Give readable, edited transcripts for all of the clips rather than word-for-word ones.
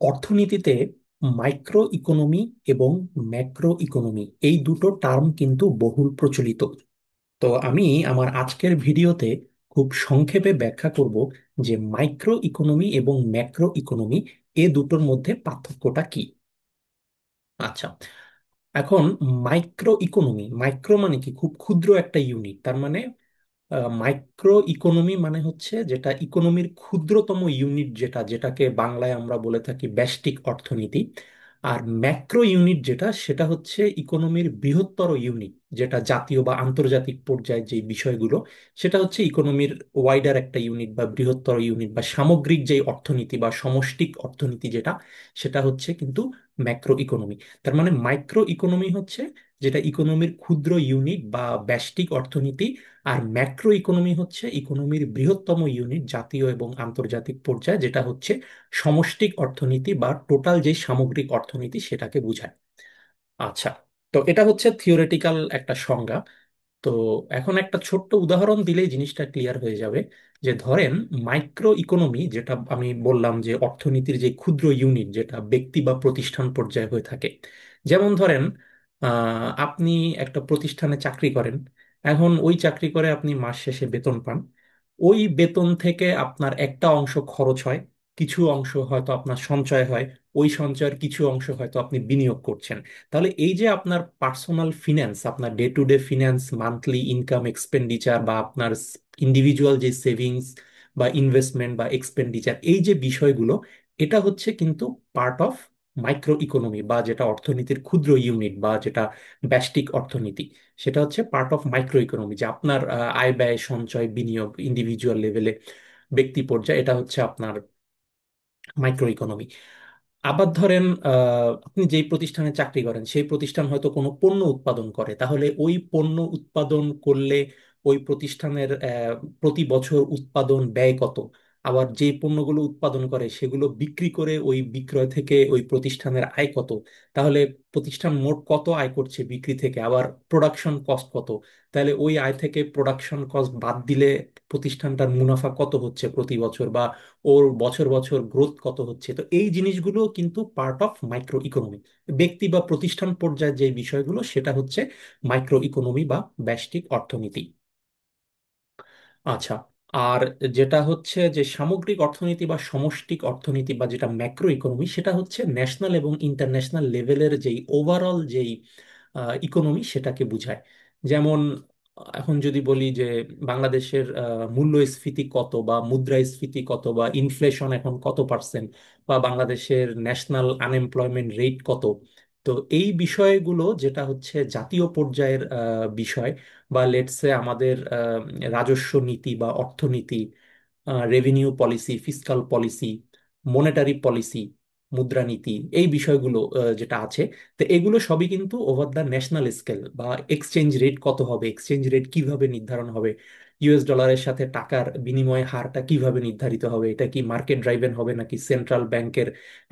অর্থনীতিতে micro economy এবং macro economy এই দুটো টার্ম কিন্তু বহুল প্রচলিত। তো আমি আমার আজকের ভিডিওতে খুব সংক্ষেপে ব্যাখ্যা করব যে মাইক্রো ইকোনমি এবং ম্যাক্রো ইকোনমি এ দুটোর মধ্যে পার্থক্যটা কি। আচ্ছা, এখন মাইক্রো ইকোনমি, মাইক্রো মানে কি? খুব ক্ষুদ্র একটা ইউনিট, তার মানে মাইক্রো ইকোনমি মানে হচ্ছে যেটা ইকোনমির ক্ষুদ্রতম ইউনিট, যেটাকে বাংলায় আমরা বলে থাকি ব্যষ্টিক অর্থনীতি। আর ম্যাক্রো ইউনিট যেটা, সেটা হচ্ছে ইকোনমির বৃহত্তর ইউনিট, যেটা জাতীয় বা আন্তর্জাতিক পর্যায়ে যে বিষয়গুলো, সেটা হচ্ছে ইকোনমির ওয়াইডার একটা ইউনিট বা বৃহত্তর ইউনিট বা সামগ্রিক যে অর্থনীতি বা সমষ্টিক অর্থনীতি যেটা, সেটা হচ্ছে কিন্তু ম্যাক্রো ইকোনমি। তার মানে মাইক্রো ইকোনমি হচ্ছে যেটা ইকোনমির ক্ষুদ্র ইউনিট বা ব্যষ্টিক অর্থনীতি, আর ম্যাক্রো ইকোনমি হচ্ছে ইকোনমির বৃহত্তম ইউনিট জাতীয় এবং আন্তর্জাতিক পর্যায়ে, যেটা হচ্ছে সমষ্টিক অর্থনীতি বা টোটাল যে সামগ্রিক অর্থনীতি সেটাকে বোঝায়। আচ্ছা, তো এটা হচ্ছে থিওরেটিক্যাল একটা সংজ্ঞা। তো এখন একটা ছোট্ট উদাহরণ দিলেই জিনিসটা ক্লিয়ার হয়ে যাবে। যে ধরেন, মাইক্রো ইকোনমি যেটা আমি বললাম, যে অর্থনীতির যে ক্ষুদ্র ইউনিট যেটা ব্যক্তি বা প্রতিষ্ঠান পর্যায়ে হয়ে থাকে। যেমন ধরেন, আপনি একটা প্রতিষ্ঠানে চাকরি করেন। এখন ওই চাকরি করে আপনি মাস শেষে বেতন পান। ওই বেতন থেকে আপনার একটা অংশ খরচ হয়, কিছু অংশ হয়তো আপনার সঞ্চয় হয়, ওই সঞ্চয়ের কিছু অংশ হয়তো আপনি বিনিয়োগ করছেন। তাহলে এই যে আপনার পার্সোনাল ফিন্যান্স, আপনার day to day finance, monthly income expenditure, বা আপনার ইন্ডিভিজুয়াল যে সেভিংস বা ইনভেস্টমেন্ট বা এক্সপেন্ডিচার, এই যে বিষয়গুলো, এটা হচ্ছে কিন্তু পার্ট অফ মাইক্রো ইকোনমি, বা যেটা অর্থনীতির ক্ষুদ্র ইউনিট বা যেটা ব্যষ্টিক অর্থনীতি, সেটা হচ্ছে পার্ট অফ মাইক্রো ইকোনমি। যে আপনার আয় ব্যয় সঞ্চয় বিনিয়োগ ইন্ডিভিজুয়াল লেভেলে, ব্যক্তি পর্যায়ে, এটা হচ্ছে আপনার মাইক্রো ইকোনমি। আবার ধরেন, আপনি যেই প্রতিষ্ঠানে চাকরি করেন সেই প্রতিষ্ঠান হয়তো কোনো পণ্য উৎপাদন করে, তাহলে ওই পণ্য উৎপাদন করলে ওই প্রতিষ্ঠানের প্রতি বছর উৎপাদন ব্যয় কত, আবার যে পণ্যগুলো উৎপাদন করে সেগুলো বিক্রি করে ওই বিক্রয় থেকে ওই প্রতিষ্ঠানের আয় কত, তাহলে প্রতিষ্ঠান মোট কত আয় করছে বিক্রি থেকে, আবার প্রোডাকশন কস্ট কত, তাহলে ওই আয় থেকে প্রোডাকশন কস্ট বাদ দিলে প্রতিষ্ঠানটার মুনাফা কত হচ্ছে প্রতি বছর, বা ওর বছর বছর গ্রোথ কত হচ্ছে। তো এই জিনিসগুলো কিন্তু পার্ট অফ মাইক্রো ইকোনমি। ব্যক্তি বা প্রতিষ্ঠান পর্যায়ে যে বিষয়গুলো, সেটা হচ্ছে মাইক্রো ইকোনমি বা ব্যষ্টিক অর্থনীতি। আচ্ছা, আর যেটা হচ্ছে যে সামগ্রিক অর্থনীতি বা সমষ্টিক অর্থনীতি বা যেটা ম্যাক্রো ইকোনমি, সেটা হচ্ছে ন্যাশনাল এবং ইন্টারন্যাশনাল লেভেলের যেই ওভারঅল যেই ইকোনমি, সেটাকে বোঝায়। যেমন এখন যদি বলি যে বাংলাদেশের মূল্যস্ফীতি কত, বা মুদ্রাস্ফীতি কত, বা ইনফ্লেশন এখন কত পার্সেন্ট, বা বাংলাদেশের ন্যাশনাল আনএমপ্লয়মেন্ট রেট কত। তো এই বিষয়গুলো যেটা হচ্ছে জাতীয় পর্যায়ের বিষয়, বা লেটসে আমাদের রাজস্ব নীতি বা অর্থনীতি, revenue policy, fiscal policy, monetary policy, মুদ্রানীতি, এই বিষয়গুলো যেটা আছে, তো এগুলো সবই কিন্তু ওভার দ্য ন্যাশনাল স্কেল। বা এক্সচেঞ্জ রেট কত হবে, এক্সচেঞ্জ রেট কিভাবে নির্ধারণ হবে, ইউএস ডলারের সাথে টাকার বিনিময় হারটা কিভাবে নির্ধারিত হবে, এটা কি মার্কেট ড্রাইভেন হবে নাকি সেন্ট্রাল ব্যাংকের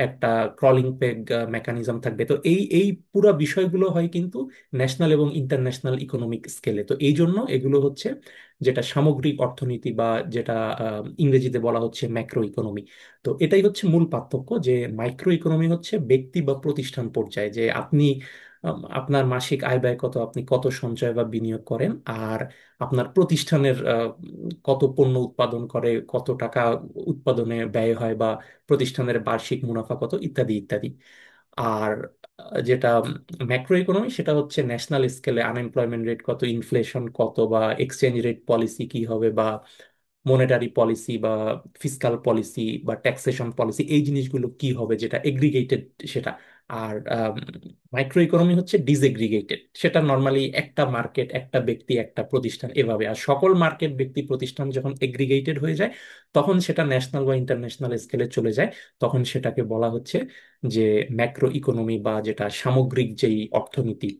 একটা ক্রলিং পেগ মেকানিজম থাকবে। তো এই এই পুরো বিষয়গুলো হয় কিন্তু ন্যাশনাল এবং ইন্টারন্যাশনাল ইকোনমিক স্কেলে। তো এই জন্য এগুলো হচ্ছে যেটা সামগ্রিক অর্থনীতি, বা যেটা ইংরেজিতে বলা হচ্ছে ম্যাক্রো ইকোনমি। তো এটাই হচ্ছে মূল পার্থক্য, যে মাইক্রো ইকোনমি হচ্ছে ব্যক্তি বা প্রতিষ্ঠান পর্যায়ে, যে আপনি আপনার মাসিক আয় ব্যয় কত, আপনি কত সঞ্চয় বা বিনিয়োগ করেন, আর আপনার প্রতিষ্ঠানের কত পণ্য উৎপাদন করে, কত টাকা উৎপাদনে ব্যয় হয়, বা প্রতিষ্ঠানের বার্ষিক মুনাফা কত, ইত্যাদি ইত্যাদি। আর যেটা ম্যাক্রো ইকোনমি, সেটা হচ্ছে ন্যাশনাল স্কেলে আনএমপ্লয়মেন্ট রেট কত, ইনফ্লেশন কত, বা এক্সচেঞ্জ রেট পলিসি কি হবে, বা মনেটারি পলিসি বা ফিসকাল পলিসি বা ট্যাক্সেশন পলিসি, এই জিনিসগুলো কি হবে, যেটা এগ্রিগেটেড সেটা। আর মাইক্রো ইকোনমি হচ্ছে ডিসএগ্রিগেটেড, সেটা নর্মালি একটা মার্কেট, একটা ব্যক্তি, একটা প্রতিষ্ঠান, এভাবে। আর সকল মার্কেট, ব্যক্তি, প্রতিষ্ঠান যখন এগ্রিগেটেড হয়ে যায়, তখন সেটা ন্যাশনাল বা ইন্টারন্যাশনাল স্কেলে চলে যায়। তখন সেটাকে বলা হচ্ছে যে ম্যাক্রো ইকোনমি, বা যেটা সামগ্রিক যেই অর্থনীতি,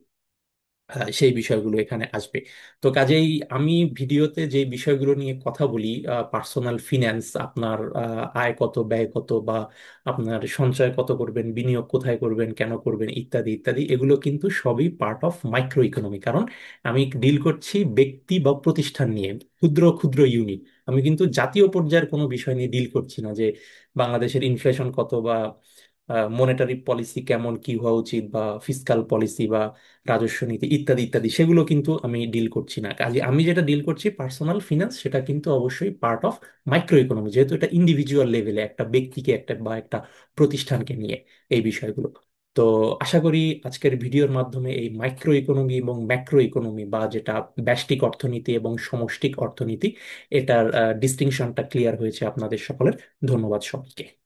সেই বিষয়গুলো এখানে আসবে। তো কাজেই আমি ভিডিওতে যে বিষয়গুলো নিয়ে কথা বলি, পার্সোনাল ফিন্যান্স, আপনার আয় কত, ব্যয় কত, বা আপনার সঞ্চয় কত করবেন, বিনিয়োগ কোথায় করবেন, কেন করবেন, ইত্যাদি ইত্যাদি, এগুলো কিন্তু সবই পার্ট অফ মাইক্রো ইকোনমি। কারণ আমি ডিল করছি ব্যক্তি বা প্রতিষ্ঠান নিয়ে, ক্ষুদ্র ক্ষুদ্র ইউনিট। আমি কিন্তু জাতীয় পর্যায়ের কোনো বিষয় নিয়ে ডিল করছি না, যে বাংলাদেশের ইনফ্লেশন কত, বা মনিটারি পলিসি কেমন কি হওয়া উচিত, বা ফিসকাল পলিসি বা রাজস্ব নীতি ইত্যাদি ইত্যাদি, সেগুলো কিন্তু আমি ডিল করছি না। কাজে আমি যেটা ডিল করছি পার্সোনাল ফিনান্স, সেটা কিন্তু অবশ্যই পার্ট অফ মাইক্রো ইকোনমি, যেহেতু এটা ইন্ডিভিজুয়াল লেভেলে একটা ব্যক্তিকে একটা বা একটা প্রতিষ্ঠানকে নিয়ে এই বিষয়গুলো। তো আশা করি আজকের ভিডিওর মাধ্যমে এই মাইক্রো ইকোনমি এবং ম্যাক্রো ইকোনমি, বা যেটা ব্যষ্টিক অর্থনীতি এবং সমষ্টিক অর্থনীতি, এটার ডিস্টিংশনটা ক্লিয়ার হয়েছে আপনাদের সকলের। ধন্যবাদ সবাইকে।